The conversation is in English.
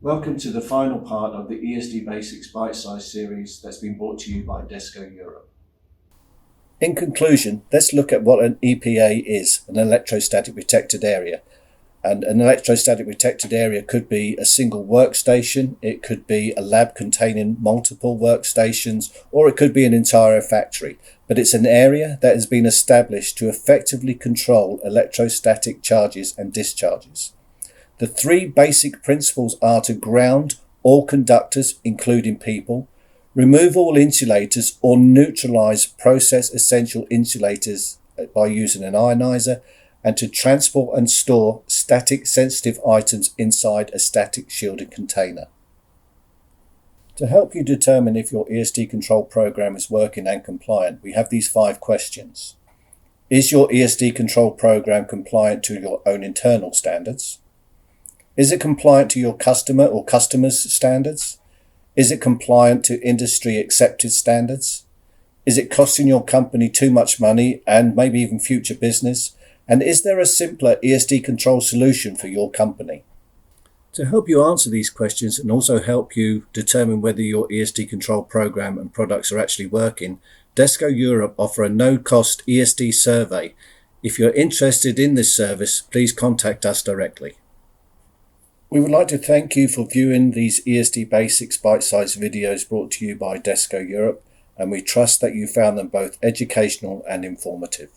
Welcome to the final part of the ESD Basics Bitesize series that's been brought to you by Desco Europe. In conclusion, let's look at what an EPA is, an electrostatic protected area. And an electrostatic protected area could be a single workstation, it could be a lab containing multiple workstations, or it could be an entire factory. But it's an area that has been established to effectively control electrostatic charges and discharges. The three basic principles are to ground all conductors, including people, remove all insulators or neutralize process essential insulators by using an ionizer, and to transport and store static sensitive items inside a static shielded container. To help you determine if your ESD control program is working and compliant, we have these 5 questions. Is your ESD control program compliant to your own internal standards? Is it compliant to your customer or customers' standards? Is it compliant to industry accepted standards? Is it costing your company too much money and maybe even future business? And is there a simpler ESD control solution for your company? To help you answer these questions and also help you determine whether your ESD control program and products are actually working, Desco Europe offer a no-cost ESD survey. If you're interested in this service, please contact us directly. We would like to thank you for viewing these ESD Basics bite-sized videos brought to you by Desco Europe, and we trust that you found them both educational and informative.